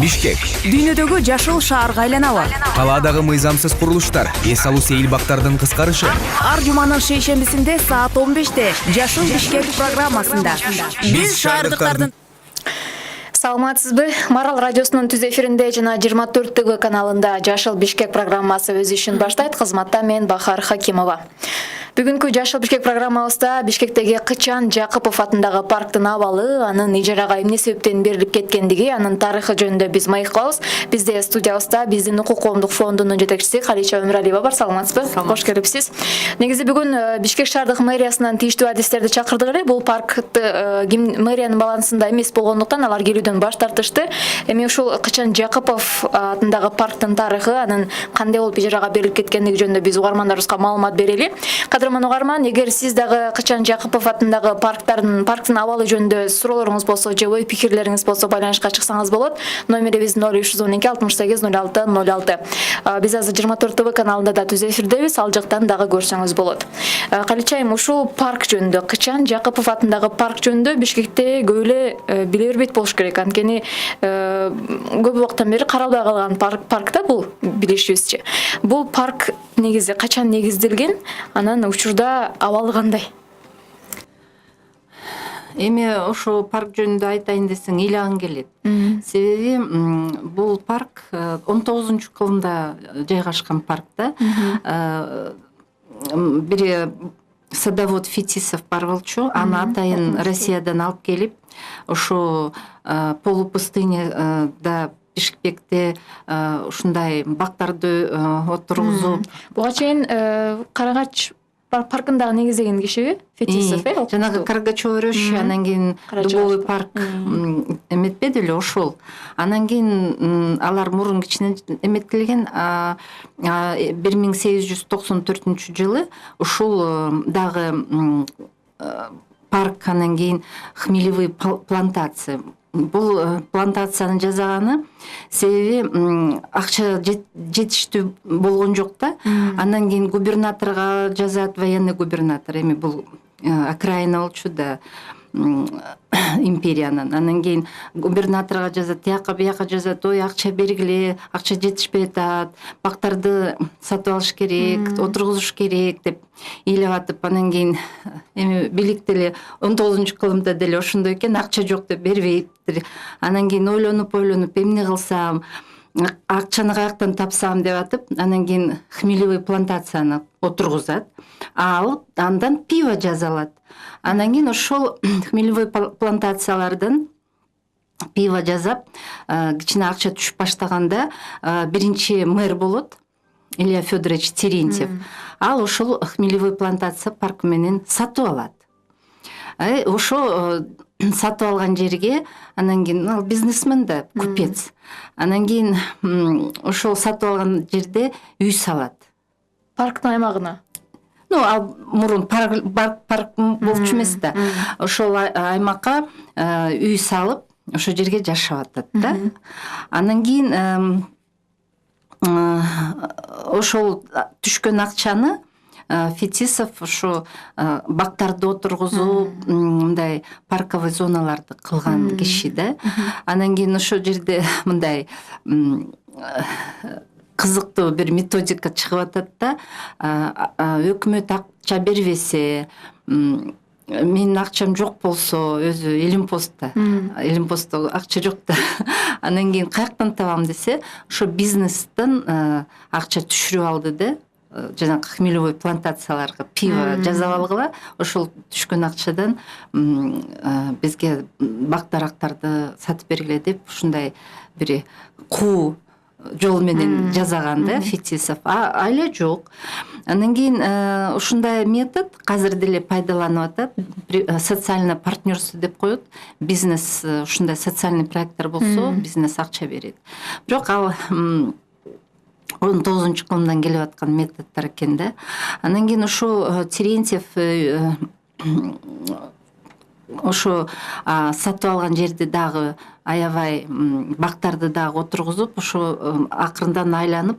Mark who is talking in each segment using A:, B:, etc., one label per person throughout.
A: Бишкек.
B: Дүйнөдөгү жашыл шаарга айланабы?
A: Калаадагы мыйзамсыз курулуштар, эс алуу сейил бактардын кыскарышы.
B: Ар жуманын шейшембисинде саат 15-те Жашыл Бишкек программасында биз шаардыктардын.
C: Саламатсызбы? Марал радиосунун түз эфиринде жана 24 каналында Жашыл Бишкек программасы өз ишин баштайт. Кызматта мен Бахар Хакимова. Бүгүнкү Жашыл Бишкек программабызда Бишкектеги Кычан Жакыпов атындагы парктын абалы, анын ижарага эмне себептен берилип кеткендиги, анын тарыхы жөнүндө биз маек кылабыз. Бизде студиябызда биздин укук коомдук фондунун жетекчиси Халича Өмүралиева бар. Саламатсызбы? Кош келипсиз. Негизи бүгүн Бишкек шаардык мэриясынан тийиштүү адистерди чакырдык эле. Бул паркты мэриянын балансында эмес болгондуктан алар келүүдөн баш тартышты. Эми ушул Кычан Жакыпов атындагы парктын тарыхы, анын кандай болуп ижарага берилип кеткендиги жөнүндө биз угармандарыбызга маалымат берели. Кадырман угарман, эгер сиз дагы Кычан Жакыпов атындагы парктын абалы жөнүндө суроолоруңуз болсо же ой пикирлериңиз болсо байланышка чыксаңыз болот. Номерибиз 0312 68 06 06. Биз азыр 24 ТВ каналында да түз эфирдебиз, ал жактан дагы көрсөңүз болот. Каличайым, ушул парк жөнүндө, Кычан Жакыпов атындагы парк жөнүндө Бишкекте көп эле биле бербейт болуш керек. Анткени көп убакыттан бери каралбай калган парк да бул, билишибизче. Бул парк негизи качан негизделген? Анан учурда абалы кандай?
D: Эми ошо парк жөнүндө айтайын десең ыйлагың келет. Себеби бул парк 19-кылымда жайгашкан парк да. Бири садовод Фетисов бар болчу, аны атайын Россиядан алып келип, ошо полупустыняда Бишкекте ушундай бактарды отургузуп.
C: Буга чейин Карагач паркындагы негиздеген кишиби? Фетисов,
D: жанагы Каргачева роща, анан кийин Дубовый парк эметпеди эле ошол. Анан кийин алар мурун кичине эметилген, 1894-жылы ушул дагы парк, анан кийин Хмелевый плантация. Бул плантацияны жасаганы себеби акча жетиштүү болгон жок да. Андан кийин губернаторго жазат, военный губернатор, эми бул окраина болчу да империянын. Анан кийин губернаторго жазат, тияка бияка жазат, ой акча бергиле, акча жетишпей атат, бактарды сатып алыш керек, отургузуш керек деп ыйлап атып, анан кийин эми бийлик деле 19-кылымда деле ошондой экен, акча жок деп бербейт. Анан кийин ойлонуп эмне кылсам, акчаны каяктан тапсам деп атып, анан кийин Хмелевый плантацияны отургузат, алып андан пиво жасалат. Анан кийин ошол Хмелевый плантациялардан пиво жасап, кичине акча түшүп баштаганда биринчи мэр болот, Илья Федорович Терентьев. Ал ошол Хмелевый плантация парк менен сатып алат. Ошо сатып алган жерге, анан кийин ал бизнесмен да, купец. Анан кийин ошол сатып алган жерде үй салат.
C: Парктын аймагына.
D: Ал мурун парк болчу эмес да. Ошол аймакка үй салып, ошо жерге жашап атат да. Анан кийин ошол түшкөн акчаны Фетисов ошо бактарды отургузуп, мындай парковый зоналарды кылган киши да. Анан кийин ошо жерде мындай кызыктуу бир методика чыгып атат да. Өкмөт акча бербесе, менин акчам жок болсо, өзү Элимпостто акча жок да. Анан кийин каяктан табам десе, ошо бизнестен акча түшүрүп алды да. Жанагы Хмелевой плантацияларга пиво жасап алгыла, ошол түшкөн акчадан бизге бак дарактарды сатып бергиле деп ушундай бир куу жол менен жасаган да Фетисов. Айла жок. Анан кийин ушундай метод азыр деле пайдаланып атат. Социальное партнерство деп коет. Бизнес ушундай социальный проекттер болсо, бизнес акча берет. Бирок ал 19-кылымдан келип аткан методдор экен да. Анан кийин ошо Терентьев ошо сатып алган жерди дагы аябай бактарды дагы отургузуп, ошо акырындан айланып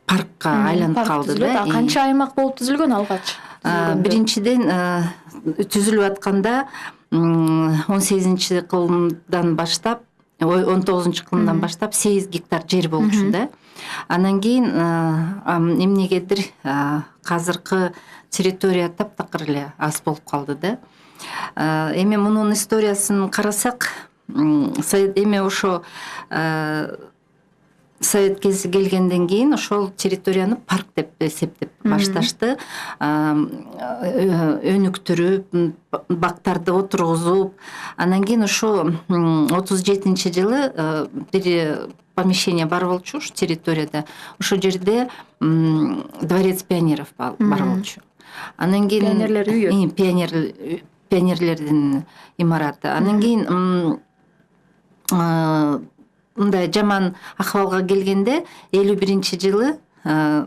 D: паркка айланып калды да.
C: Канча аймак болуп түзүлгөн алгач?
D: Биринчиден түзүлүп атканда 18-кылымдан баштап 19-жылдан баштап 8 гектар жер болчу да. Анан кийин эмнегедир азыркы территория таптакыр эле аз болуп калды да. Эми мунун историясын карасак, эми ошо Совет кези келгенден кийин ошол территорияны парк деп эсептеп башташты. Өнүктүрүп, бактарды отургузуп, анан кийин ошо 37-жылы бир помещение бар болчу ушу территорияда. Ошол жерде дворец пионеров бар болчу. Анан кийин
C: Пионерлер үйү.
D: Пионерлердин имараты. Анан кийин мындай жаман акыбалга келгенде 51-жылы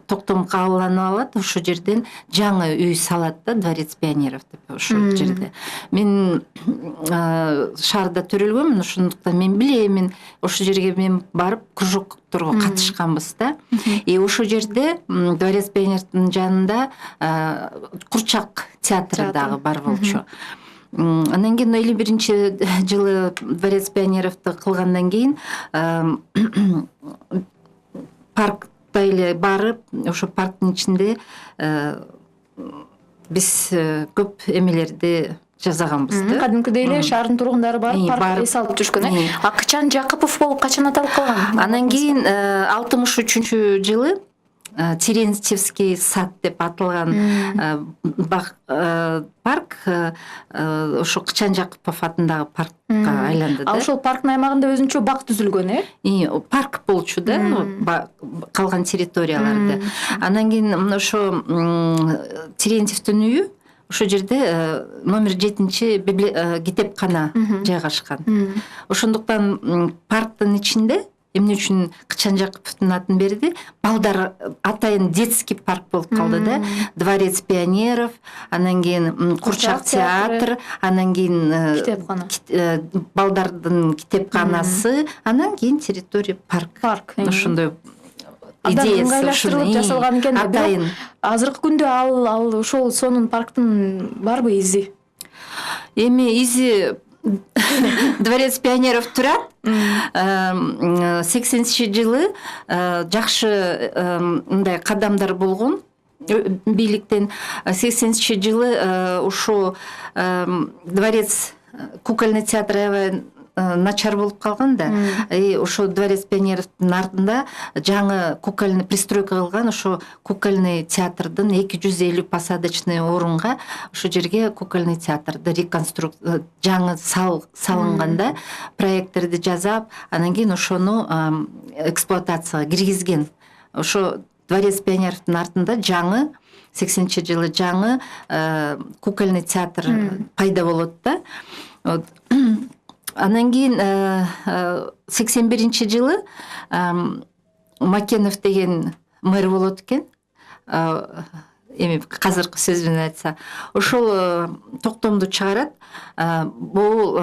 D: токтом кабылданып алат, ошол жерден жаңы үй салат да, дворец пионеров деп ошол жерде. Мен шаарда төрөлгөнмүн, ошондуктан мен билемин, ошол жерге мен барып кружокторго катышканбыз да. Ошол жерде дворец пионердин жанында Курчак театры дагы бар болчу. Анан кийин 51-жылы дворец пионеровду кылгандан кийин паркта эле барып, ошо парктын ичинде биз көп эмелерди жасаганбыз да.
C: Кадимкидей эле шаардын тургундары барып парк эс алып жүрүшкөн. Акчан Жакупов болуп качан аталып калган?
D: Анан кийин 63-жылы Терентьевский сад деп аталган парк ошо Кычан Жакупов атындагы паркка айланды да.
C: Ошол парктын аймагында өзүнчө бак түзүлгөн,
D: Парк болчу да, калган территорияларды. Анан кийин ошо Терентьевдин үйү ошол жерде номер 7 китепкана жайгашкан. Ошондуктан парктын ичинде эмне үчүн Кычан Жакуповдун атын берди? Балдар атайын детский парк болуп калды да. Дворец пионеров, анан кийин Курчак театр, анан кийин балдардын китепканасы, анан кийин территория парк. Ошондой идеясы
C: жасалган экен. Атайын. Азыркы күндө ал ошол сонун парктын барбы изи?
D: Эми изи Дворец пионеров турат. 80-жылы жакшы мындай кадамдар болгон бийликтен. 80-жылы ошо дворец кукольный театр аябай начар болуп калган да. Ошо дворец пионеровдун артында жаңы кукольный пристройка кылган, ошо кукольный театрдын 250 посадочный орунга ошо жерге кукольный театрды реконструкция жаңы салынганда проекттерди жасап, анан кийин ошону эксплуатацияга киргизген. Ошо дворец пионеровдун артында жаңы 80-жылы жаңы кукольный театр пайда болот да. Анан кийин 81-жылы Макенов деген мэр болот экен. Эми казыркы сөз менен айтса, ошол токтомду чыгарат. Бул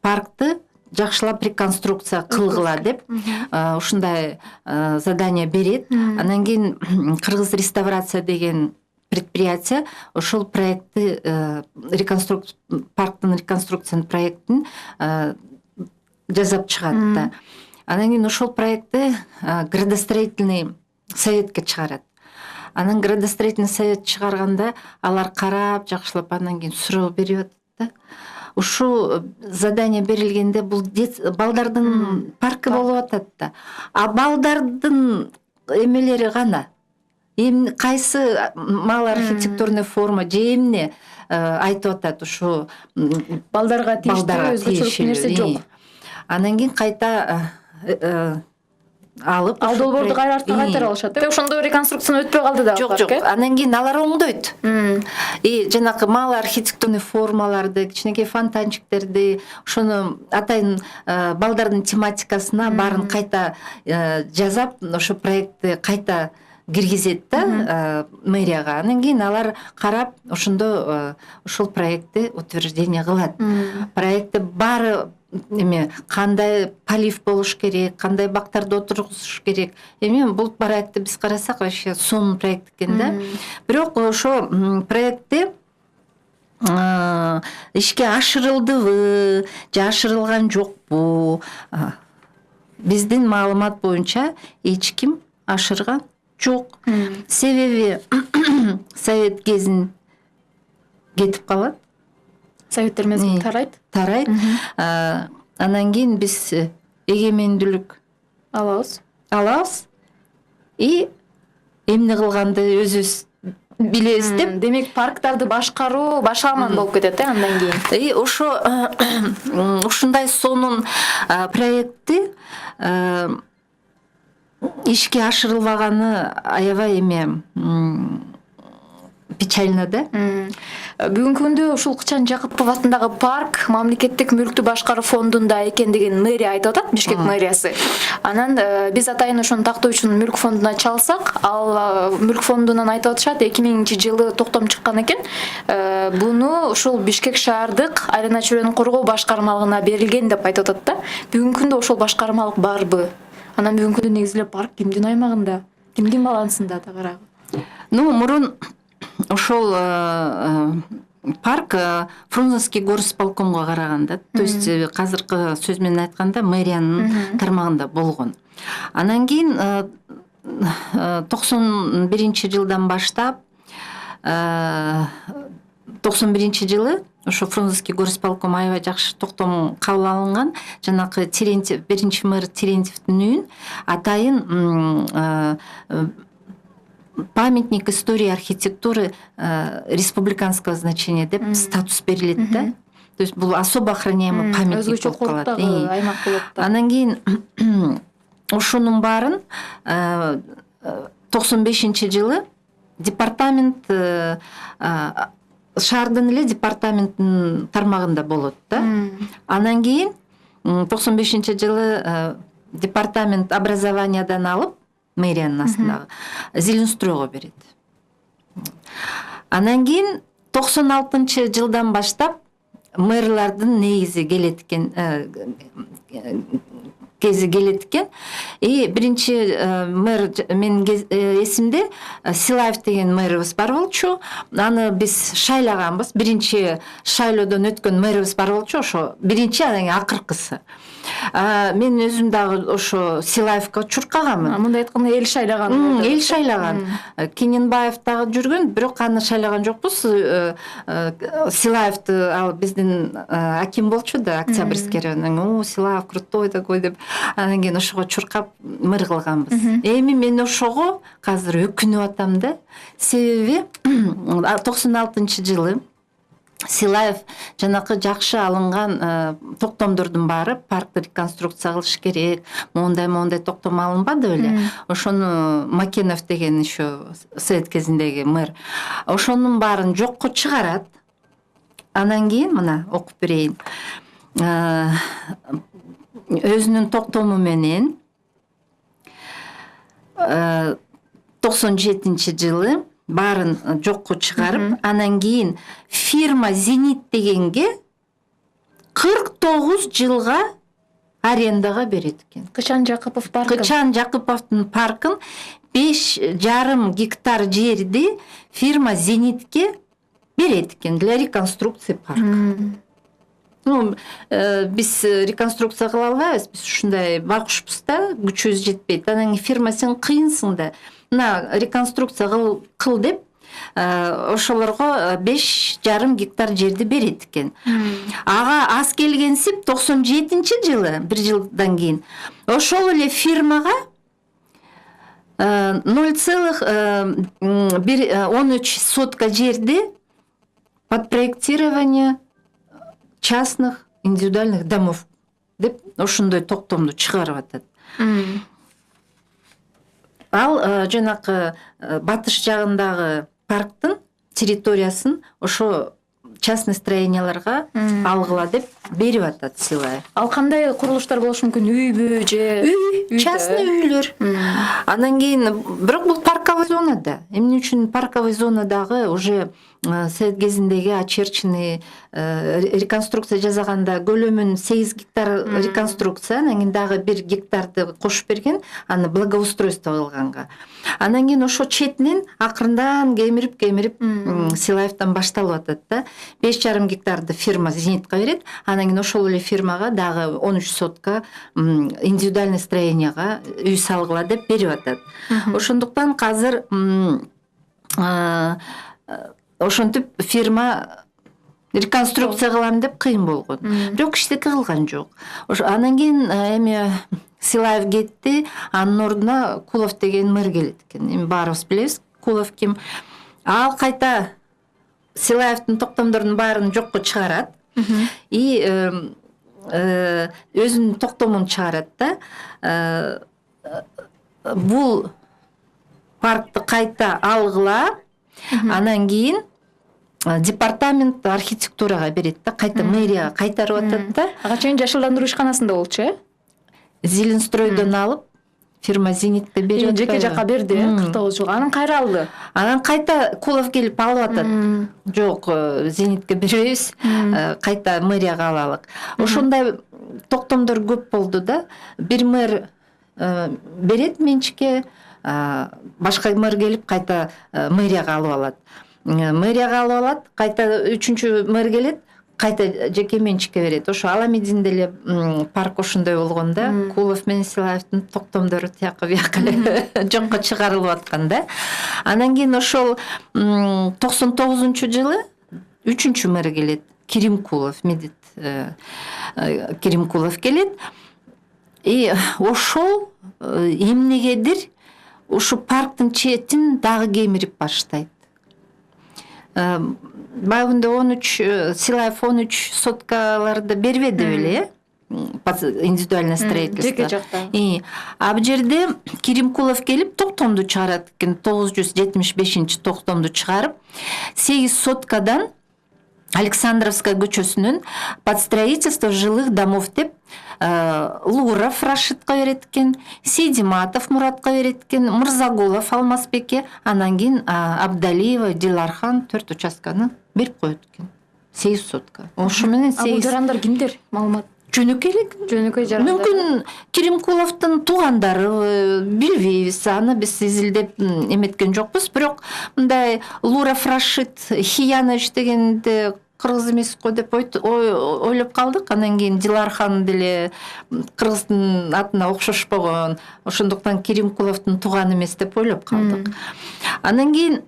D: паркты жакшылап реконструкция кылгыла деп ушундай задание берет. Анан кийин Кыргыз реставрация деген предприятие ошол проектти парктын реконструкциянын проектин жасап чыгат да. Анан кийин ошол проектти градостроительный советке чыгарат. Анан градостроительный совет чыгарганда алар карап жакшылап анан кийин суроо берип атат да. Ушул задание берилгенде бул балдардын паркы болуп атат да. А балдардын эмелери гана кайсы мал архитектурный форма же эмне айтып атат, ушу
C: балдарга тийиштүү өзгөчөлүк нерсе жок.
D: Анан кийин кайта алып
C: ал долбоорду кайра артка кайтара алышат. Ошондо реконструкцияны өтпөй калды да.
D: Жок. Анан кийин алар оңдойт. Жанакы мал архитектурный формаларды, кичинекей фонтанчиктерди, ошону атайын балдардын тематикасына баарын кайта жасап, ошо проектти кайта киргизет да мэрияга. Анан кийин алар карап, ошондо ошол проектти утверждение кылат. Проектти баары эми кандай полив болуш керек, кандай бактарды отургузуш керек. Эми бул проектти биз карасак вообще сонун проект экен да. Бирок ошо проектти ишке ашырылдыбы же ашырылган жокпу? Биздин маалымат боюнча эч ким ашырган жок. Себеби совет кезин кетип калат.
C: Советтер мезгили тарайт.
D: Анан кийин биз эгемендүүлүк алабыз и эмне кылганды өзүбүз билебиз деп.
C: Демек парктарды башкаруу башалман болуп кетет андан кийин.
D: И ушундай сонун проектти ишке ашырылбаганы аябай эме печально да.
C: Бүгүнкү күндө ушул Кычан Жакупов атындагы парк мамлекеттик мүлктү башкаруу фондунда экендигин мэрия айтып атат, Бишкек мэриясы. Анан биз атайын ошону тактоо үчүн мүлк фондуна чалсак, ал мүлк фондунан айтып атышат 2000-жылы токтом чыккан экен. Буну ушул Бишкек шаардык айлана чөйрөнү коргоо башкармалыгына берилген деп айтып атат да. Бүгүнкү күндө ошол башкармалык барбы? Анан бүгүнкү күндө негизги парк кимдин аймагында, кимдин балансында тагыраагы?
D: Мурун ошол парк Фрунзенский горисполкомго караган да. То есть азыркы сөз менен айтканда мэриянын тармагында болгон. Анан кийин 91-жылдан баштап 91-жылы ошо Фрунзенский горисполком аябай жакшы токтом кабыл алынган. Жанакы Терентьев, биринчи мэр Терентьевдин үйүн атайын памятник истории архитектуры республиканского значения деп статус берилет да. То есть бул особо охраняемый памятник болуп калат.
C: Аймак болот да.
D: Анан кийин ошонун баарын 95-жылы департамент шаардын эле департаменттин тармагында болот да. Анан кийин 95-жылы департамент образованиядан алып мэриянын астындагы Зеленстройго берет. Анан кийин 96-жылдан баштап мэрлардын негизи келет экен, И биринчи мэр менин эсимде Силаев деген мэрибиз бар болчу. Аны биз шайлаганбыз. Биринчи шайлоодон өткөн мэрибиз бар болчу. Ошо биринчи, анан кийин акыркысы. Мен өзүм дагы ошо Силаевка чуркаганмын.
C: Мындай айтканда эл шайлаган.
D: Эл шайлаган. Кененбаев дагы жүргөн, бирок аны шайлаган жокпуз. Силаевди ал биздин аким болчу да, Октябрьский районунун. Силаев крутой такой деп. Анан кийин ошого чуркап мэр кылганбыз. Эми мен ошого азыр өкүнүп атам да. Себеби 96-жылы Силаев жанакы жакшы алынган токтомдордун баары паркты реконструкция кылыш керек, моундай токтом алынбады беле. Ошону Макенов деген еще совет кезиндеги мэр ошонун баарын жокко чыгарат. Анан кийин мына окуп берейин. Өзүнүн токтому менен 97-жылы баарын жокко чыгарып, анан кийин фирма Зенит дегенге 49 жылга арендага берет экен.
C: Кычан Жакупов паркын.
D: Кычан Жакуповдун паркын 5,5 гектар жерди фирма Зенитке берет экен для реконструкции парка. Биз реконструкция кыла албайбыз, биз ушундай багушпуз да, күчүбүз жетпейт. Анан фирма сен кыйынсың да. Мына реконструкция кыл деп ошолорго 5,5 гектар жерди берет экен. Ага аз келгенсип 97-жылы, бир жылдан кийин ошол эле фирмага 0,13 сотка жерди под проектирование частных индивидуальных домов деп ошондой токтомду чыгарып атат. Ал жанакы батыш жагындагы парктын территориясын ошо частный строенияларга алгыла деп берип атат Силаев.
C: Ал кандай курулуштар болушу мүмкүн? Үйбү же?
D: Үй, частный үйлөр. Анан кийин бирок бул парковый зонада. Эмне үчүн парковый зонадагы уже совет кезиндеги очерченный реконструкция жасаганда көлөмүн 8 гектар реконструкция, анан кийин дагы 1 гектарды кошуп берген, аны благоустройство кылганга. Анан кийин ошо четинен акырындан кемирип Силаевден башталып атат да. 5,5 гектарды фирма Зенитка берет, анан кийин ошол эле фирмага дагы 13 сотка индивидуальный строенияга үй салгыла деп берип атат. Ошондуктан азыр ошентип фирма реконструкция кылам деп кыйын болгон. Бирок иштеки кылган жок. Анан кийин эми Силаев кетти, анын ордуна Кулов деген мэр келет экен. Эми баарыбыз билебиз, Кулов ким. Ал кайта Силаевдин токтомдорунун баарын жокко чыгарат. И өзүнүн токтомун чыгарат да. Бул паркты кайта алгыла, анан кийин департамент архитектурага берет да, кайта мэрияга кайтарып атат да.
C: Ага чейин жашылдандыруу ишканасында болчу,
D: Зеленстройдон алып, фирма Зенитке берип атат.
C: Жеке жакка берди, 49 жылга. Анан кайра алды.
D: Анан кайта Кулов келип алып атат. Жок, Зенитке беребиз, кайта мэрияга алалык. Ошондой токтомдор көп болду да. Бир мэр берет менчикке, башка мэр келип кайта мэрияга алып алат. Мэрияга алып алат, кайта үчүнчү мэр келет, кайта жеке менчикке берет. Ошо Аламедин деле парк ошондой болгон да. Кулов менен Силаевдин токтомдору тияка бияка жокко чыгарылып аткан да. Анан кийин ошол 99-жылы 3-чү мэр келет, Кирим Кулов, Медет Кирим Кулов келет. И ошол эмнегедир ушу парктын четин дагы кемирип баштайт. Баягы күндө Силаев 13 соткаларды бербеди беле, индивидуальное строительство.
C: Жеке жакта.
D: А бул жерде Кирим Кулов келип токтомду чыгарат экен, 975-токтомду чыгарып, 8 соткадан Александровская көчөсүнөн под строительство жилых домов деп Луров Рашидка берет экен, Сейдиматов Муратка берет экен, Мырзагулов Алмазбекке, анан кийин Абдалиева Дилархан 4 участканы берип коет экен. 8 сотка. Ошо менен 8.
C: Бул жарандар кимдер? Маалымат.
D: Жөнөкөй
C: жарандар.
D: Мүмкүн Кирим Куловдун туугандары, билбейбиз, аны биз изилдеп эметкен жокпуз, бирок мындай Луров Рашид Хиянович дегенди кыргыз эмес го деп ойлоп калдык. Анан кийин Дилархан деле кыргыздын атына окшошпогон, ошондуктан Кирим Куловдун тууганы эмес деп ойлоп калдык. Анан кийин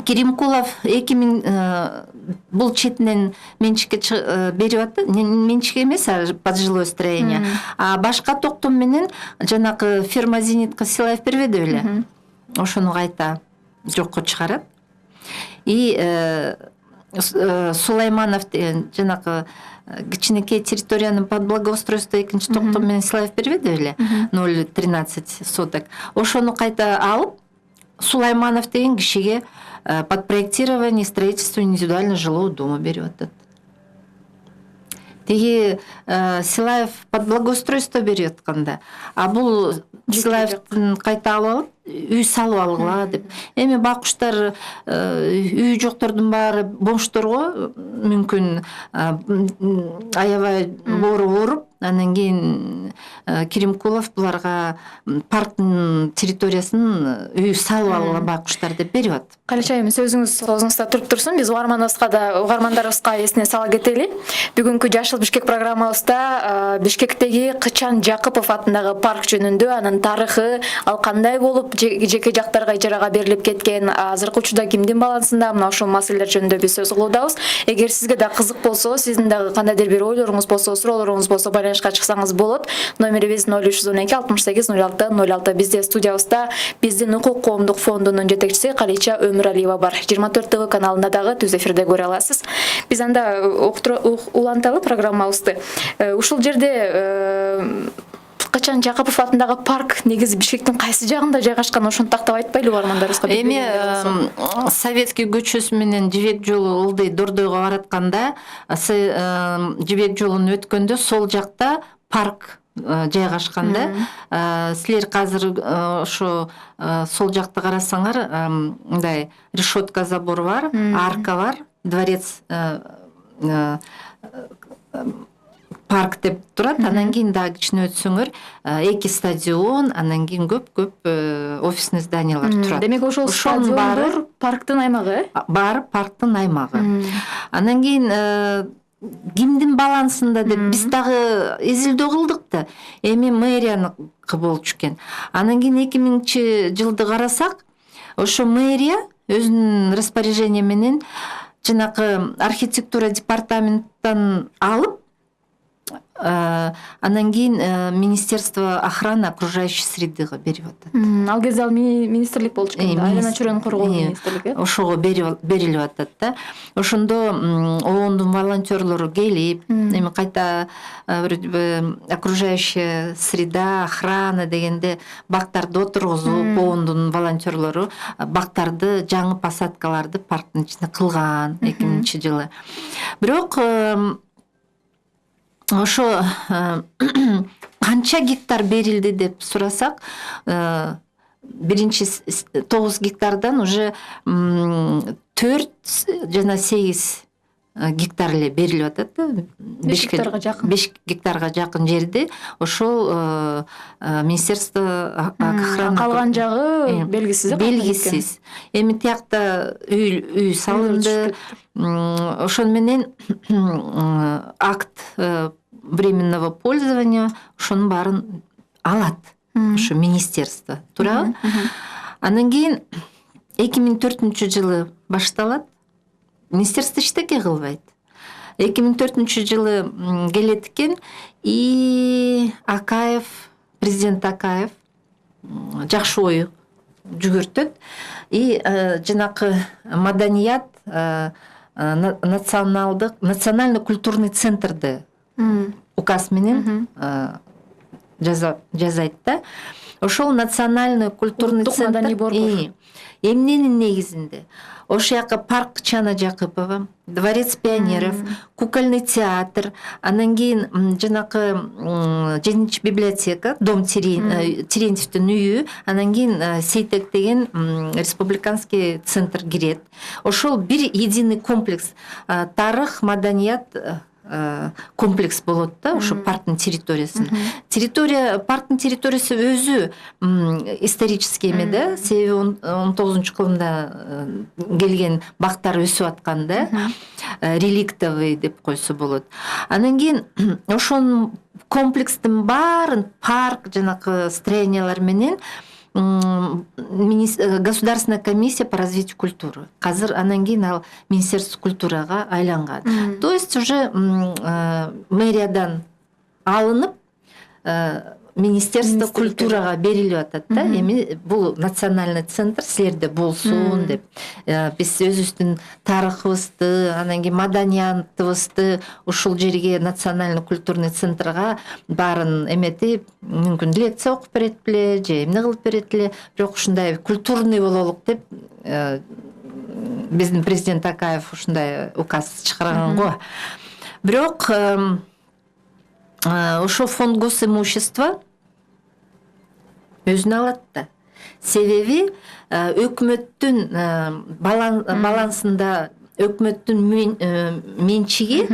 D: Кирим Кулов 2000 бул четинен менчикке берип атты. Менчикке эмес, под жилое строение. А башка токтом менен жанакы фирма Зенитка Силаев бербеди беле. Ошону кайта жокко чыгарат. И Сулайманов деген жанакы кичинекей территорияны под благоустройство экинчи токтом менен Силаев бербеди беле. 0,13 соток. Ошону кайта алып, Сулайманов деген кишиге под проектирование и строительство индивидуально жилого дома берип атат. Теги Силаев под благоустройство берип атканда, а бул Силаевдин кайта алып алып, үй салып алгыла деп. Эми бакуштар үй жоктордун баары бомшторго мүмкүн аябай боору ооруп, анан кийин Кирим Кулов буларга парктын территориясын үй салып алгыла бакуштар деп берип атат.
C: Калеча эми сөзүңүз оозуңузда туруп турсун. Биз угармандарыбызга эсине сала кетели. Бүгүнкү Жашыл Бишкек программабызда Бишкектеги Кычан Жакыпов атындагы парк жөнүндө, анын тарыхы, ал кандай болуп жеке жактарга ижарага берилип кеткен, азыркы учурда кимдин балансында, мына ушул маселелер жөнүндө биз сөз кылуудабыз. Эгер сизге да кызык болсо, сиздин дагы кандайдыр бир ойлоруңуз болсо, суроолоруңуз болсо, байланышка чыксаңыз болот. Номерибиз 0312 68 06 06. Бизде студиябызда биздин укук коомдук фондунун жетекчиси Калича Өмүралиева бар. 24 ТВ каналында дагы түз эфирде көрө аласыз. Биз анда уланталы программабызды. Ушул жерде Кычан Жакыпов атындагы парк негизи Бишкектин кайсы жагында жайгашкан, ошону тактап айтпайлы угармандарыбызга?
D: Эми Советский көчөсү менен Жибек жолу ылдый Дордойго баратканда, Жибек жолун өткөндө сол жакта парк жайгашкан да. Силер азыр ошо сол жакты карасаңар, мындай решетка забор бар, арка бар, дворец парк деп турат. Анан кийин дагы кичине өтсөңөр 2 стадион, анан кийин көп офисный зданиялар турат.
C: Демек ошол стадиондор парктын аймагы?
D: Бар, парктын аймагы. Анан кийин кимдин балансында деп биз дагы изилдөө кылдык да. Эми мэрияныкы болчу экен. Анан кийин 2000-жылды карасак, ошо мэрия өзүнүн распоряжение менен жанакы архитектура департаменттен алып, анан кийин Министерство охраны окружающей средыга берип атат.
C: Ал кезде ал министрлик болчу экен, айлана чөйрөнү коргоо министрлиги.
D: Ошого берилип атат да. Ошондо оондун волонтерлору келип, эми кайта окружающая среда, охрана дегенде бактарды отургузуп, оондун волонтерлору бактарды, жаңы посадкаларды парктын ичинде кылган 2000-жылы. Бирок ошо канча гектар берилди деп сурасак, биринчи 9 гектардан уже 4 жана 8 гектар эле берилип атат да.
C: 5 гектарга жакын.
D: 5 гектарга жакын жерди ошол Министерство охраны.
C: Калган жагы белгисиз.
D: Белгисиз. Эми тиякта үй салынды. Ошон менен акт временного пользования ошонун баарын алат. Ошо министерство туурабы. Анан кийин 2004-жылы башталат. Министерство эчтеке кылбайт. 2004-жылы келет экен, и Акаев, президент Акаев жакшы ой жүгүртөт. И жанакы маданият, национально-культурный центрды указ менен жазайт да. Ошол национальный культурный центр эмненин негизинде? Ошол жака парк Чана Жакыпова, дворец пионеров, кукольный театр, анан кийин жанакы 7-чи библиотека, дом Терентьевдин үйү, анан кийин Сейтек деген республиканский центр кирет. Ошол бир единый комплекс, тарых, маданият комплекс болот да, ошо парктын территориясын. Парктын территориясы өзү исторический эме да, себеби 19-кылымда келген бактар өсүп аткан да, реликтовый деп койсо болот. Анан кийин ошонун комплекстин баарын парк жанакы строениялар менен Государственная комиссия по развитию культуры. Казыр анан кийин ал Министерство культурага айланган. То есть уже мэриядан алынып Министерство культурага берилип атат да. Эми бул национальный центр силерде болсун деп. Биз өзүбүздүн тарыхыбызды, анан кийин маданиятыбызды ушул жерге национальный культурный центрга баарын эметип, мүмкүн лекция окуп берет беле, же эмне кылып берет эле, бирок ушундай культурный бололук деп биздин президент Акаев ушундай указ чыгарган го. Бирок ошо фонд госимущества өзүнө алат да. Себеби өкмөттүн балансында өкмөттүн менчиги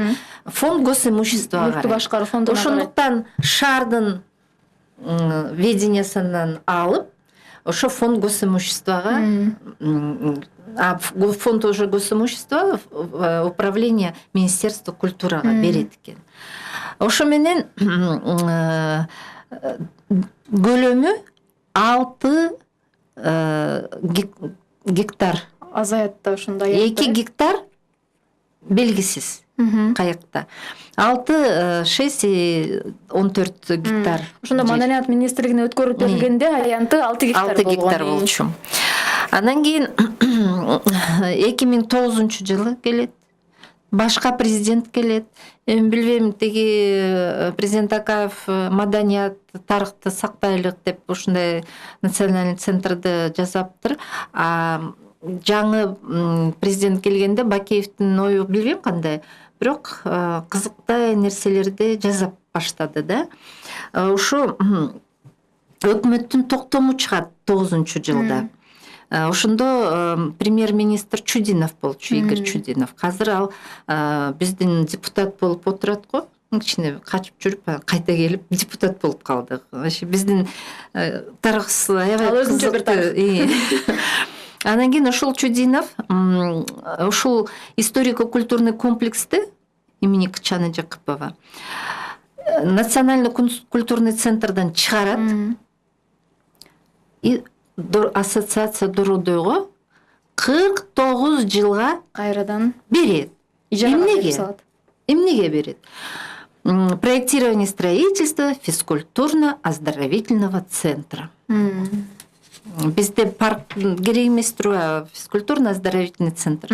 D: фонд госимуществого
C: мүлктү башкаруу фондуна.
D: Ошондуктан шаардын ведениясынан алып, ошо фонд госимуществого, фонд уже госимущества управление Министерства культурага берет экен. Ошо менен көлөмү 6 гектар.
C: Азаят да ушундай.
D: 2 гектар белгисиз каякта. 6, 6 и 14 гектар.
C: Ошондо маданият министрлигине өткөрүлгөндө аянты 6 гектар болгон.
D: 6 гектар болчу. Анан кийин 2009-жылы келет. Башка президент келет. Эми билбейм, тиги президент Акаев маданият, тарыхты сактайлык деп ушундай национальный центрды жасаптыр. Жаңы президент келгенде Бакеевдин ою билбейм кандай, бирок кызыктай нерселерди жасап баштады да. Ушу өкмөттүн токтому чыгат 9-жылда. Ошондо премьер-министр Чудинов болчу, Игорь Чудинов. Азыр ал биздин депутат болуп отурат го. Кичине качып жүрүп, кайта келип депутат болуп калды. Вообще биздин тарыхыбыз аябай
C: Ал өзүнчө бир тарых.
D: Анан кийин ошол Чудинов ушул историко-культурный комплексти имени Кычаны Жакыпова национальный культурный центрдан чыгарат и ассоциация Дородойго 49 жылга
C: Кайрадан
D: берет.
C: ижарага
D: Эмнеге берет? Проектирование строительства физкультурно-оздоровительного центра. Бизде парк керек эмес туруп, физкультурно-оздоровительный центр.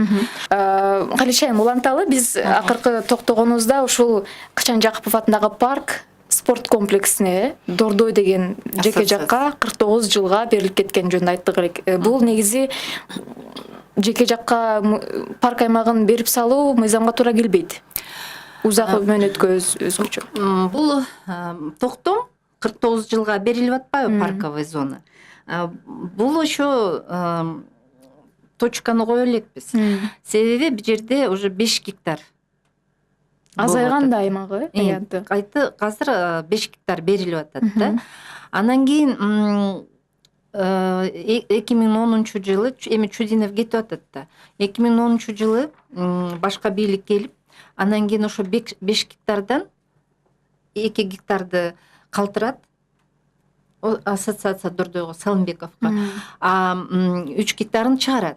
C: Калишайым уланталы биз акыркы токтогонубузда ушул Кычан Жакыпов атындагы парк спорт комплексине Дордой деген жеке жакка 49 жылга берилип кеткен жөнүндө айттык элек. Бул негизи жеке жакка парк аймагын берип салуу мыйзамга туура келбейт. Узак мөөнөткө өзгөчө.
D: Бул токтом 49 жылга берилип атпайбы парковый зона. Бул ошо точканы кое элекпиз. Себеби бул жерде уже 5 гектар
C: Азайган да аймагы аянты.
D: Азыр 5 гектар берилип атат да. Анан кийин 2010 жылы эми Чудинов кетип атат да. 2010 жылы башка бийлик келип, анан кийин ошо 5 гектардан 2 гектарды калтырат. Ассоциация Дордойго Салымбековго. 3 гектарын чыгарат.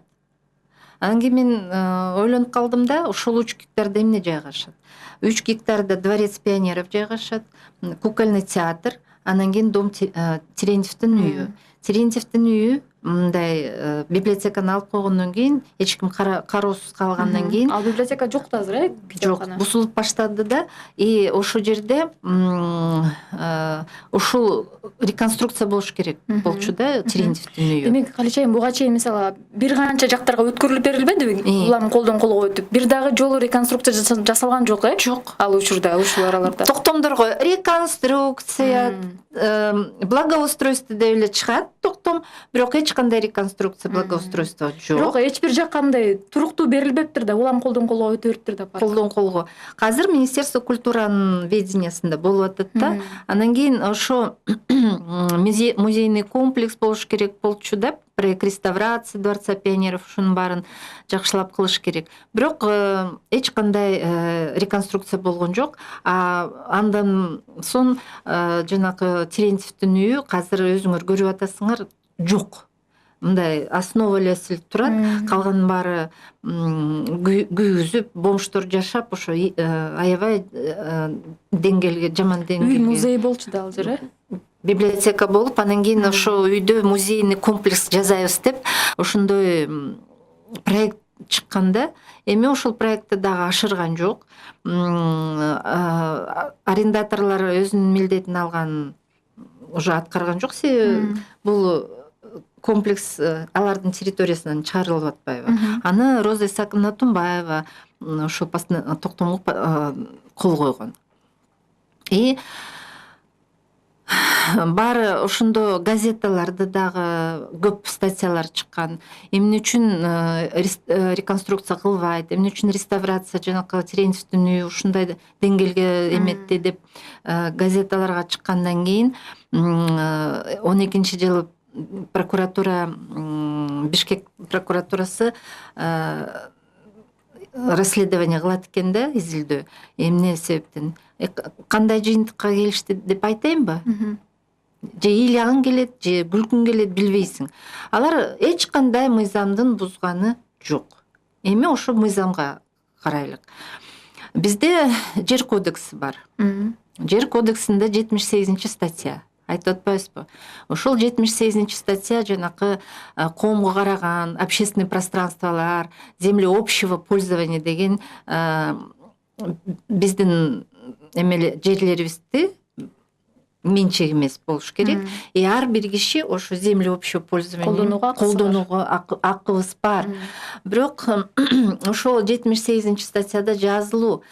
D: Анан кийин мен ойлонуп калдым да, ошол 3 гектарда эмне жайгашат? 3 гектарда дворец пионеров жайгашат, кукольный театр, анан кийин дом Терентьевдин үйү. Терентьевдин үйү мындай библиотеканы алып койгондон кийин, эч ким кароосуз калгандан кийин,
C: Ал библиотека жок да азыр,
D: жок, бузулуп баштады да, и ошол жерде ушул реконструкция болуш керек болчу да, Терентьевдин үйү.
C: Демек, Каличайым буга чейин мисалы бир канча жактарга өткөрүлүп берилбедиби? Улам колдон колго өтүп, бир дагы жолу реконструкция жасалган жок,
D: Жок.
C: Ал учурда, ушул араларда.
D: Токтомдорго реконструкция, благоустройство деп эле чыгат токтом, бирок эч кандай реконструкция, благоустройство жок.
C: Бирок эч бир жакка мындай туруктуу берилбептир да, улам колдон колго өтө бериптир да.
D: Колдон колго. Азыр Министерство культуранын ведениясында болуп атат да. Анан кийин ошо музейный комплекс болуш керек болчу да, проект реставрации Дворца пионеров, ушунун баарын жакшылап кылыш керек. Бирок эч кандай реконструкция болгон жок. Андан соң жанагы Терентьевдин үйү азыр өзүңөр көрүп атасыңар, жок. Мындай основа эле силип турат, калганын баары күйгүзүп, бомждор жашап, ошо аябай деңгээлге, жаман деңгээлге.
C: Үй музей болчу да ал жер,
D: Библиотека болуп, анан кийин ошо үйдө музейный комплекс жасайбыз деп, ошондой проект чыкканда, эми ошол проектти дагы ашырган жок. Арендаторлор өзүнүн милдетин алган, уже аткарган жок, себеби бул комплекс алардын территориясынан чыгарылып атпайбы. Аны Роза Исааковна Тумбаева ошол токтомго кол койгон. И баары ошондо газеталарда дагы көп статьялар чыккан. Эмне үчүн реконструкция кылбайт, эмне үчүн реставрация, жанакы Терентьевдин үйү ушундай деңгээлге эметти деп газеталарга чыккандан кийин 12-жылы прокуратура, Бишкек прокуратурасы расследование кылат экен да, изилдөө. Эмне себептен? Кандай жыйынтыкка келишти деп айтайынбы? Же ыйлagın келет, же күлкүң келет, билбейсиң. Алар эч кандай мыйзамдын бузганы жок. Эми ошо мыйзамга карайлык. Бизде жер кодекси бар. Жер кодексинде 78 статья. Айтып атпайбызбы? Ошол 78 статья жанакы коомго караган общественный пространстволар, земли общего пользования деген биздин эмеле жерлерибизди менчик эмес болуш керек. Ар бир киши ошо землю общего пользования колдонууга акыбыз бар. Бирок ошол 78 статьяда жазылуу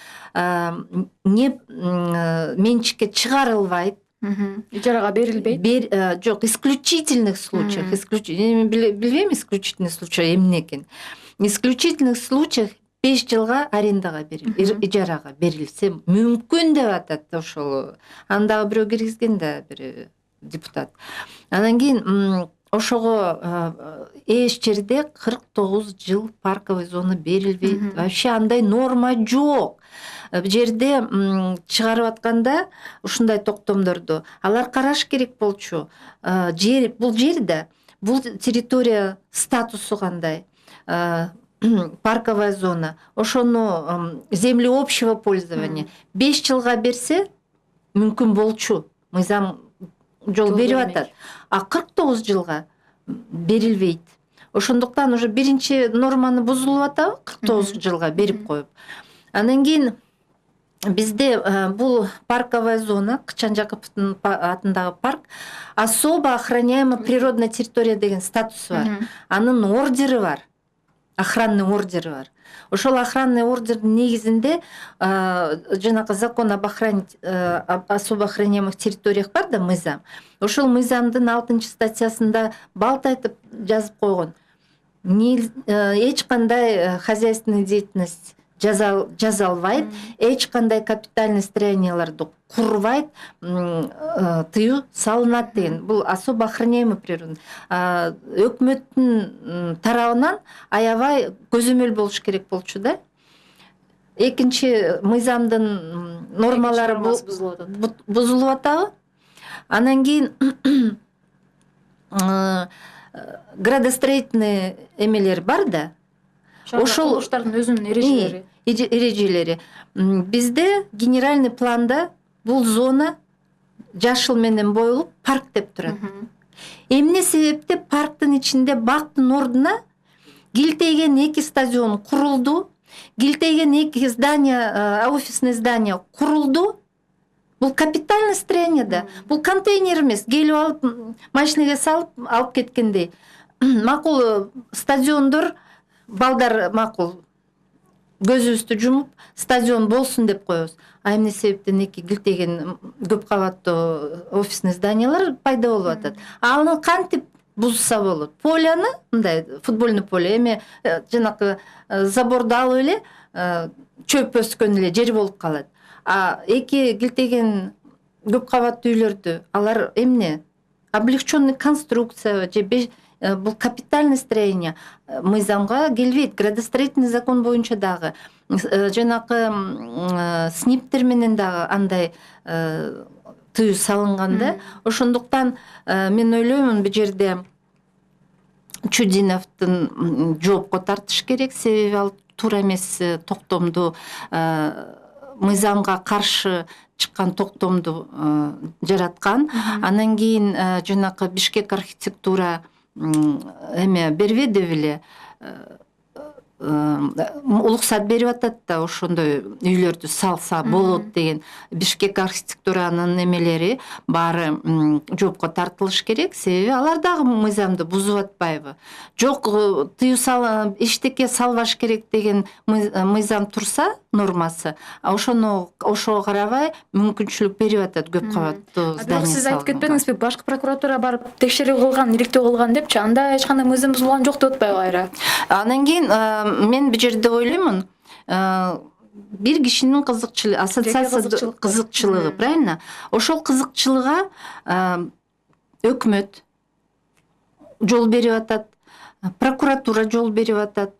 D: не менчикке чыгарылбайт,
C: ижарага берилбейт.
D: Жок, исключительных случаях, билбейм исключительный случай эмне экен. Исключительных случаях 5 жылга арендага ижарага берилсе мүмкүн деп атат ошол. Андагы бирөө киргизген да, бир депутат. Анан кийин ошого эч жерде 49 жыл парковый зона берилбейт. Вообще андай норма жок. Бул жерде чыгарып атканда ушундай токтомдорду алар караш керек болчу. Бул жерде, бул территория статусу кандай? Парковая зона. Ошону земли общего пользования 5 жылга берсе мүмкүн болчу. Мыйзам жол берип атат. А 49 жылга берилбейт. Ошондуктан уже биринчи норманы бузулуп атабы 49 жылга берип коюп. Анан кийин бизде бул парковая зона, Кычан Жакыповдун атындагы парк, особо охраняемая природная территория деген статусу бар. Анын ордери бар. Охранный ордери бар. Ошол охранный ордердин негизинде жанагы закон об охране особо охраняемых территориях бар да, мыйзам. Ошол мыйзамдын 6 статьясында балтайтып жазып койгон. Эч кандай хозяйственный деятельность жазалбайт, эч кандай капитальный строенияларды курбайт, тыюу салынат деген. Бул особо охраняемый природа. Өкмөттүн тарабынан аябай көзөмөл болуш керек болчу да. Экинчи мыйзамдын нормалары бузулуп атабы. Анан кийин градостроительный эмелер бар да.
C: Ошол курулуштардын өзүнүн
D: эрежелери. Бизде генеральный планда бул зона жашыл менен бойлуп парк деп турат. Эмне себепте парктын ичинде бактын ордуна килтейген 2 стадион курулду, килтейген 2 здания, офисный здания курулду. Бул капитальный строение да. Бул контейнер эмес, келип алып машинеге салып алып кеткендей. Макул стадиондор, балдар макул көзүбүздү жумуп стадион болсун деп коебуз. А эмне себептен 2 килтеген көп кабаттуу офисный зданиялар пайда болуп атат. Аны кантип бузса болот? Поляны, мындай футбольный поле, эми жанакы заборду алып эле чөп өскөн эле жер болуп калат. А 2 килтеген көп кабаттуу үйлөрдү алар эмне? Облегченный конструкция же бул капитальный строение мыйзамга келбейт. Градостроительный закон боюнча дагы жанакы сниптер менен дагы андай тыюу салынган да. Ошондуктан мен ойлоймун бул жерде Чудиновдун жоопко тартыш керек, себеби ал туура эмес токтомду, мыйзамга каршы чыккан токтомду жараткан. Анан кийин жанакы Бишкек архитектура эме бербеди беле, уруксат берип атат да, ошондой үйлөрдү салса болот деген. Бишкек архитектуранын эмелери баары жоопко тартылыш керек, себеби алар дагы мыйзамды бузуп атпайбы? Жок, тыюу эчтеке салбаш керек деген мыйзам турса, нормасы, ошого карабай мүмкүнчүлүк берип атат көп кабаттуу здание.
C: Сиз айтып кетпедиңизби, башкы прокуратура барып текшерүү кылган, иликтөө кылган депчи, анда эч кандай мыйзам бузулган жок деп атпайбы кайра? Анан
D: кийин мен бул жерде ойлоймун, бир кишинин кызыкчылыгы, ассоциация кызыкчылыгы, правильно? Ошол кызыкчылыгга өкмөт жол берип атат, прокуратура жол берип атат,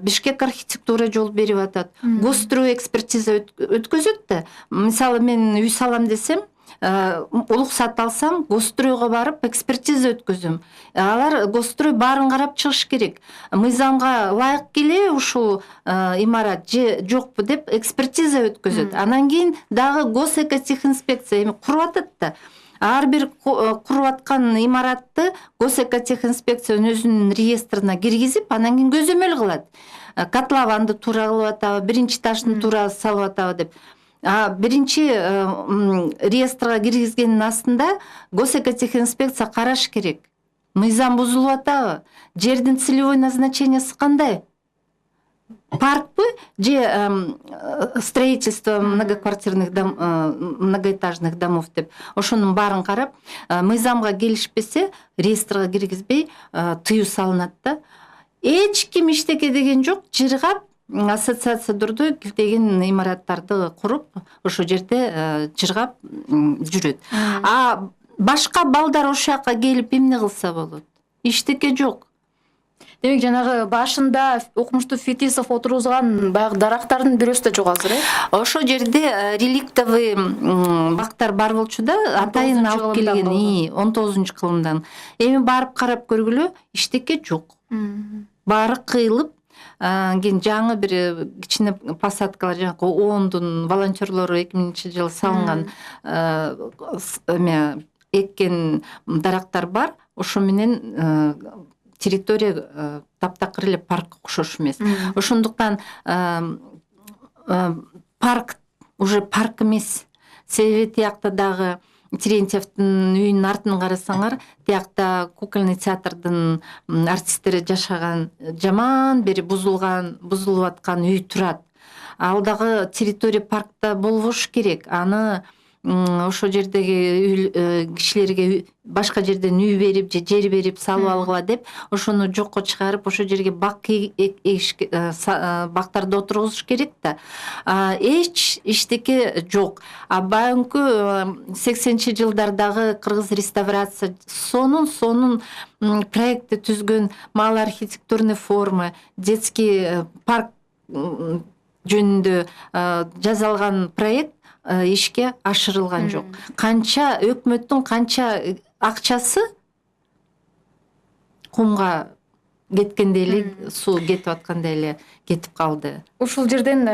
D: Бишкек архитектура жол берип атат, госстрой экспертиза өткөзөт да. Мисалы мен үй салам десем, уруксат алсам, госстройго барып экспертиза өткөзөм. Алар госстрой баарын карап чыгыш керек. Мыйзамга ылайык келе ушул имарат же жокпу деп экспертиза өткөзөт. Анан кийин дагы госэкотехинспекция эми куруп атат да. Ар бир куруп аткан имаратты госэкотехинспекциянын өзүнүн реестрине киргизип, анан кийин көзөмөл кылат. Котлованды туура кылып атабы, биринчи этажды туура салып атабы деп. биринчи реестрге киргизгендин астында госэкотехинспекция караш керек. Мыйзам бузулуп атабы? Жердин целевой назначениясы кандай? Паркпы же строительство многоквартирных многоэтажных домов деп ошонун баарын карап, мыйзамга келишпесе реестрге киргизбей тыюу салынат да. Эч ким иштеке деген жок, жыргап ассоциация дурду килтеген имараттарды куруп ошо жерде жыргап жүрөт. Башка балдар ошол жака келип эмне кылса болот? Иштеке жок.
C: Демек жанагы башында окумуштуу Фетисов отургузган баягы дарактардын бирөөсү да жок азыр,
D: Ошо жерде реликтовый бактар бар болчу да, атайын алып келген 19-кылымдан. Эми барып карап көргүлө, иштеке жок. Баары кыйылып, кийин жаңы бир кичине посадкалар, жанагы ООНдун волонтерлору 2000-жылы салынган эккен дарактар бар. Ошо менен территория таптакыр эле паркка окшош эмес. Ошондуктан парк уже парк эмес. Себеби тиякта дагы Терентьевдин үйүнүн артын карасаңар, тиякта кукольный театрдын артисттери жашаган, жаман бери бузулуп аткан үй турат. Ал дагы территория паркта болбош керек. Аны ошо жердеги кишилерге башка жерден үй берип же жер берип салып алгыла деп ошону жокко чыгарып ошо жерге бактарды отургузуш керек да. Эч иштеке жок. Баягы 80-жылдардагы кыргыз реставрация сонун проекти түзгөн мал архитектурный формы, детский парк жөнүндө жазалган проект ишке ашырылган жок. Канча өкмөттүн канча акчасы кумга кеткенде эле, суу кетип аткандай эле кетип калды.
C: Ушул жерден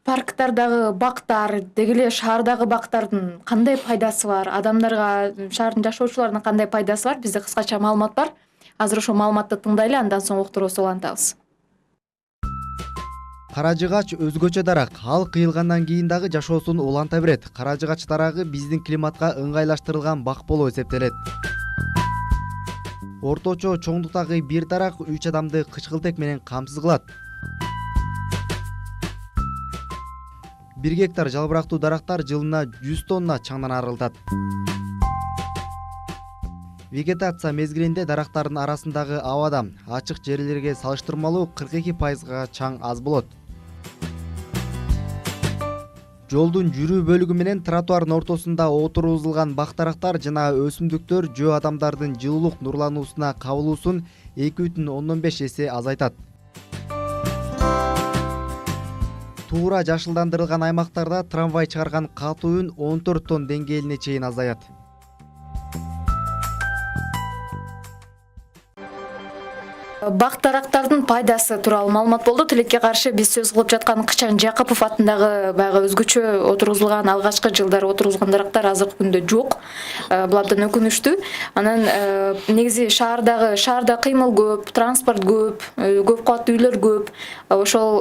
C: парктардагы бактар, деги эле шаардагы бактардын кандай пайдасы бар? Адамдарга, шаардын жашоочуларына кандай пайдасы бар? Бизде кыскача маалымат бар. Азыр ошол маалыматты тыңдайлы, андан соң уктуруусу улантабыз.
E: Каражыгач өзгөчө дарак. Ал кыйылгандан кийин дагы жашоосун уланта берет. Каражыгач дарагы биздин климатка ыңгайлаштырылган бак болуп эсептелет. Орточо чоңдуктагы бир дарак 3 адамды кычкылтек менен камсыз кылат. 1 гектар жалбырактуу дарактар жылына 100 тонна чаңдан арылтат. Вегетация мезгилинде дарактардын арасындагы абада ачык жерлерге салыштырмалуу 42%га чаң аз болот. Жолдун жүрүү бөлүгү менен тротуардын ортосунда отургузулган бак-дарактар жана өсүмдүктөр жөө адамдардын жылуулук нурлануусуна кабылуусун 2,15 эсе азайтат. Туура жашылдандырылган аймактарда трамвай чыгарган катуу үн 14 тонн деңгээлине чейин азаят.
C: Бак-дарактардын пайдасы тууралуу маалымат болду. Тилекке каршы биз сөз кылып жаткан Кычан Жакыпов атындагы баягы өзгөчө отургузулган, алгачкы жылдары отургузулган дарактар азыркы күндө жок. Бул абдан өкүнүчтүү. Анан негизи шаарда кыймыл көп, транспорт көп кабаттуу үйлөр көп. Ошол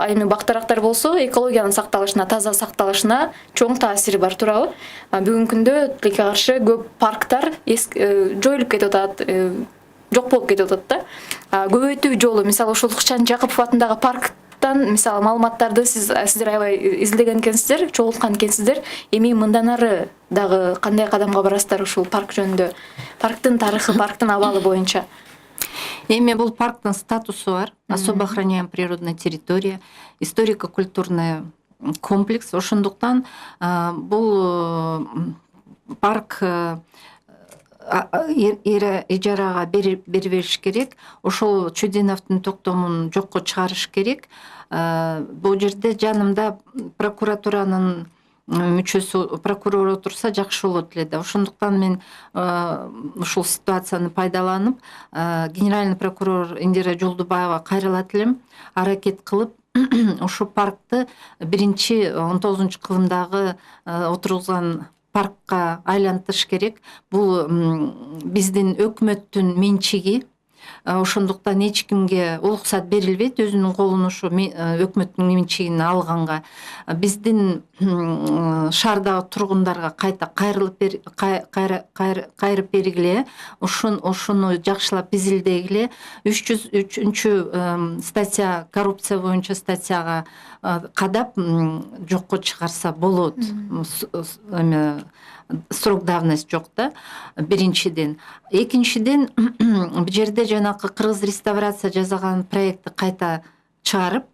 C: эми бак-дарактар болсо экологиянын сакталышына, таза сакталышына чоң таасири бар, туурабы? Бүгүнкү күндө тилекке каршы көп парктар жоюлуп кетип атат. Жок болуп кетип атат да. Көбөйтүү жолу, мисалы ошол Кычан Жакыпов атындагы парктан мисалы маалыматтарды сиздер аябай изилдеген экенсиздер, чогулткан экенсиздер. Эми мындан ары дагы кандай кадамга барасыздар ушул парк жөнүндө? Парктын тарыхы, парктын абалы боюнча.
D: Эми бул парктын статусу бар. Особо охраняемая природная территория, историко-культурный комплекс. Ошондуктан бул парк ижарага бербеш керек. Ошол Чудиновдун токтомун жокко чыгарыш керек. Бул жерде жанымда прокуратуранын мүчөсү прокурор отурса жакшы болот эле да. Ошондуктан мен ушул ситуацияны пайдаланып, генеральный прокурор Индира Жолдубаева кайрылат элем, аракет кылып ушул паркты 19-кылымдагы отургузган паркка айлантыш керек. Бул биздин өкмөттүн менчиги. ошондуктан эч кимге уруксат берилбейт өзүнүн колуна ушу өкмөттүн менчигине алганга. Биздин шаардагы тургундарга кайта кайрып бергиле, ошону жакшылап изилдегиле. 303 статья, коррупция боюнча статьяга кадап жокко чыгарса болот. Срок давности жок да, биринчиден. Экинчиден, бул жерде жанакы кыргыз реставрация жасаган проектти кайта чыгарып,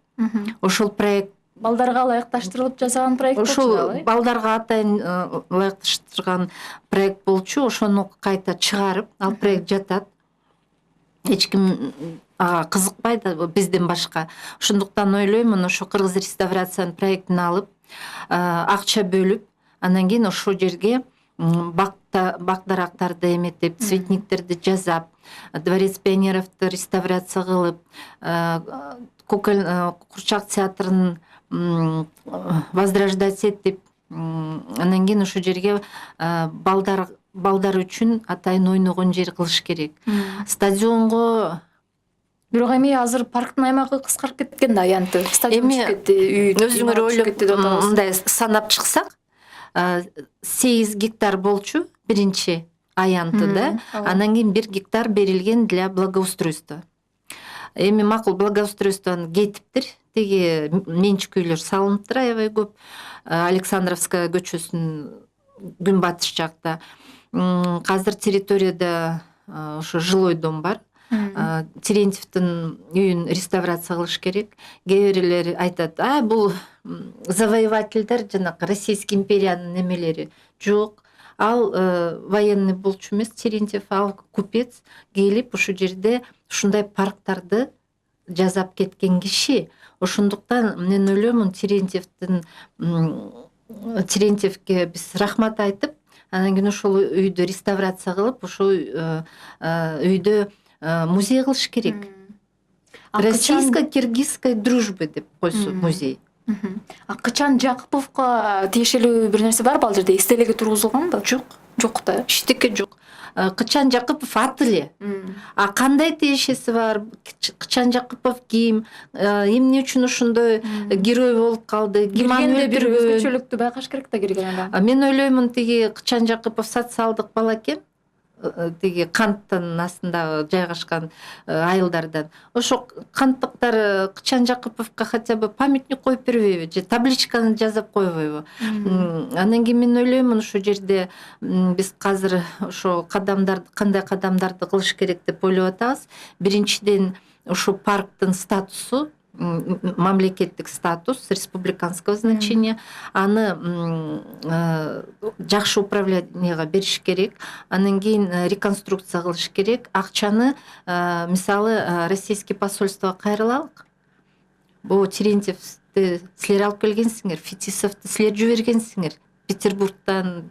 D: ошол проект
C: балдарга ылайыкташтырылып жасаган проект болчу.
D: Ошол балдарга атайын ылайыкташтырган проект болчу, ошону кайта чыгарып, ал проект жатат. Эч ким ага кызыкпайт бизден башка. Ошондуктан ойлоймун, ошо кыргыз реставрациянын проектин алып, акча бөлүп, анан кийин ошол жерге бак-дарактарды эметип, цветниктерди жасап, дворец пионеровду реставрация кылып, Курчак театрын возрождать этип, анан кийин ошол жерге балдар үчүн атайын ойногон жер кылыш керек. Стадионго
C: Бирок эми азыр парктын аймагы кыскарып кеткен да, аянты. Стадион түшүп кетти, үй.
D: Өзүңөр ойлоп мындай санап чыксак, 8 гектар болчу биринчи аянтыда, анан кийин 1 гектар берилген для благоустройства. Эми макул благоустройствону кетиптир, тиги менчик үйлөр салыныптыр аябай көп. Александровская көчөсүнүн күнбатыш жакта. Азыр территорияда ошо жилой дом бар. Терентьевдин үйүн реставрация кылыш керек. Кээ бирлери айтат, бул завоевательдер, жанакы Российский империянын немелери. Жок, ал военный болчу эмес, Терентьев, ал купец келип ушул жерде ушундай парктарды жасап кеткен киши. Ошондуктан мен ойлоймун, Терентьевке биз рахмат айтып, анан кийин ошол үйдү реставрация кылып, ошол үйдө музей кылыш керек. Российско-киргизской дружбы деп койсо музей.
C: Кычан Жакыповго тиешелүү бир нерсе барбы ал жерде? Эстелиги тургузулганбы?
D: Жок.
C: Жок да.
D: Эчтеке жок. Кычан Жакыпов аты эле. Кандай тиешеси бар? Кычан Жакыпов ким? Эмне үчүн ошондой герой болуп калды? Ким аны
C: Бир
D: өлтүргөн?
C: өзгөчөлүктү байкаш керек да киргенде.
D: Мен ойлоймун, тиги Кычан Жакыпов социалдык бала экен. Тиги канттын астында жайгашкан айылдардан. Ошо канттыктар Кычан Жакыповго хотя бы памятник коюп бербейби же табличканы жазып койбойбу? Анан кийин мен ойлоймун, ошол жерде биз азыр ошо кандай кадамдарды кылыш керек деп ойлоп атабыз. Биринчиден, ошо парктын статусу, мамлекеттик статус, республиканского значения, аны жакшы управленияга бериш керек. Анан кийин реконструкция кылыш керек. Акчаны мисалы российский посольствого кайрылалык. Бул Терентьевди силер алып келгенсиңер, Фетисовду силер жибергенсиңер, Петербургтан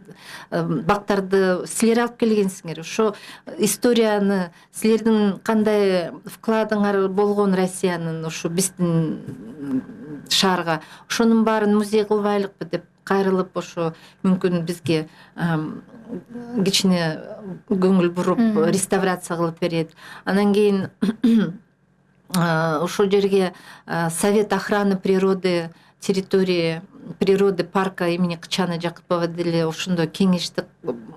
D: бактарды силер алып келгенсиңер. Ошо историяны, силердин кандай вкладыңар болгон Россиянын ошо биздин шаарга, ошонун баарын музей кылбайлыкпы деп кайрылып, ошо мүмкүн бизге кичине көңүл буруп реставрация кылып берет. Анан кийин ошол жерге Совет охраны природы территории природы парка имени Кычана Жакыпова деле ошондой кеңештик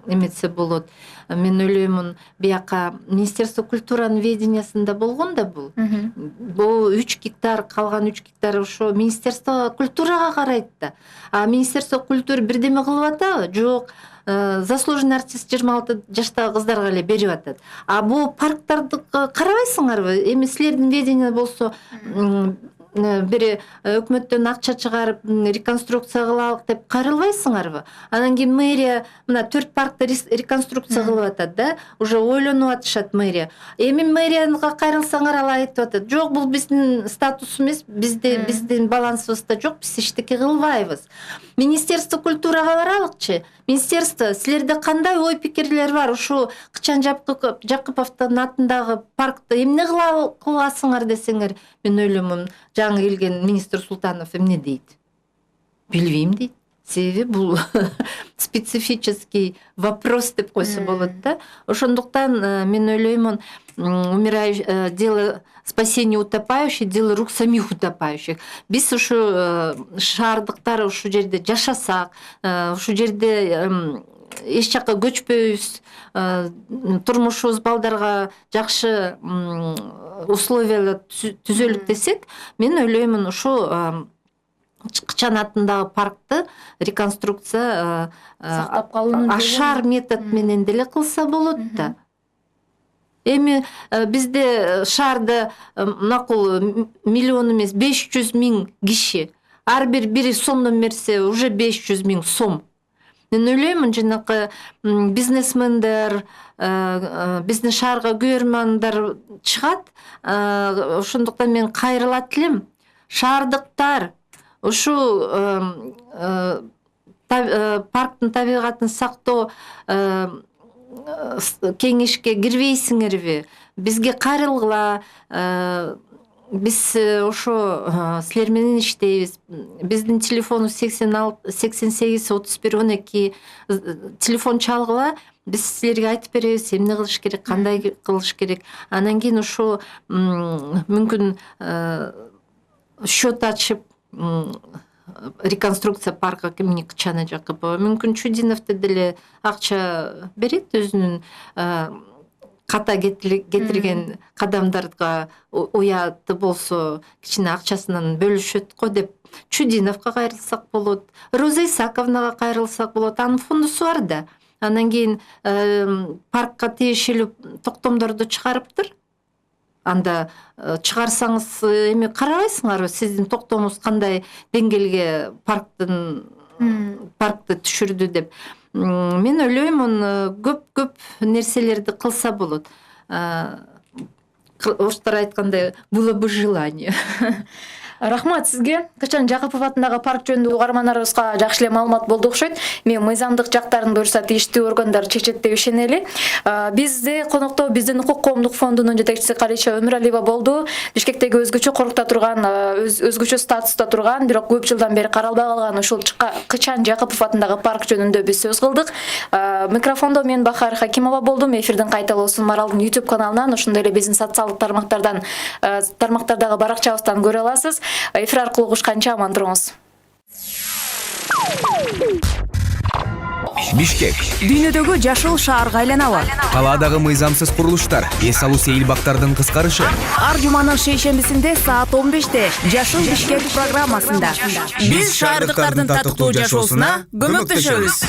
D: эметсе болот. Мен ойлоймун, бияка Министерство культуранын ведениясында болгон да бул. Бул 3 гектар, калган 3 гектар ошо Министерство культурага карайт да. А Министерство культуры бирдеме кылып атабы? Жок. Заслуженный артист 26 жаштагы кыздарга эле берип атат. А бул парктарды карабайсыңарбы? Эми силердин ведение болсо бир өкмөттөн акча чыгарып реконструкция кылалык деп кайрылбайсыңарбы? Анан кийин мэрия мына 4 паркты реконструкция кылып атат да, уже ойлонуп атышат мэрия. Эми мэрияга кайрылсаңар ал айтып атат, жок, бул биздин статус эмес, биздин балансыбызда жок, биз эчтеке кылбайбыз. Министерство культурага баралыкчы. Министерство, силерде кандай ой пикирлер бар? Ушу Кычан Жакыповдун атындагы паркты эмне кыласыңар десеңер, мен ойлоймун, жаңы келген министр Султанов эмне дейт? Билбейм дейт. себеби бул специфический вопрос деп койсо болот да. Ошондуктан мен ойлоймун, дело спасения утопающих, дело рук самих утопающих. Биз ушу шаардыктар ушул жерде жашасак, ушул жерде эч жакка көчпөйбүз, турмушубуз балдарга жакшы условиялар түзөлүк десек, мен ойлоймун ушу Кычан атындагы паркты реконструкция
C: Сактап калуунун
D: ашар метод менен деле кылса болот да. Эми бизде шаарда макул миллион эмес 500 000 киши. Ар бири сомдон берсе уже 500 000 сом. Мен ойлоймун, жанакы бизнесмендер, биздин шаарга көрмандар чыгат. Ошондуктан мен кайрылат элем. Шаардыктар ушу парктын табигатын сактоо кеңешке кирбейсиңерби? Бизге кайрылгыла. Биз ошо силер менен иштейбиз. Биздин телефону 88 31 12 телефон чалгыла. Биз силерге айтып беребиз, эмне кылыш керек, кандай кылыш керек. Анан кийин ошо мүмкүн счет ачып реконструкция парка Имени Кычана Жакупова. Мүмкүн Чудиновду деле акча берет, өзүнүн ката кетирген кадамдарга уяты болсо кичине акчасынан бөлүшөт го деп Чудиновго кайрылсак болот, Роза Исаковнага кайрылсак болот. Анын фондусу бар да. Анан кийин паркка тиешелүү токтомдорду чыгарыптыр. Анда чыгарсаңыз эми карабайсыңарбы, сиздин токтомуңуз кандай деңгээлге паркты түшүрдү деп. Мен ойлоймун, көп нерселерди кылса болот. Орустар айткандай, было бы желание.
C: Рахмат сизге. Кычан Жакупов атындагы парк жөнүндө угармандарыбызга жакшы эле маалымат болду окшойт. Мен мыйзамдык жактарын буюрса тийиштүү органдар чечет деп ишенели. Бизде конокто биздин укук коомдук фондунун жетекчиси Калиша Өмүралиева болду. Бишкектеги өзгөчө корукта турган, өзгөчө статуста турган, бирок көп жылдан бери каралбай калган ушул Кычан Жакупов атындагы парк жөнүндө биз сөз кылдык. Микрофондо мен Бахар Хакимова болдум. Эфирдин кайталоосун Маралдын YouTube каналынан, ошондой эле биздин социалдык тармактардагы баракчабыздан көрө аласыз. Эфир аркылуу угушканча аман туруңуз.
A: Бишкек.
B: Дүйнөдөгү жашыл шаарга айланабы?
A: Калаадагы мыйзамсыз курулуштар, эс алуу сейил бактардын кыскарышы.
B: Ар жуманын шейшембисинде саат 15-те Жашыл Бишкек программасында. Биз шаардыктардын татыктуу жашоосуна көмөктөшөбүз.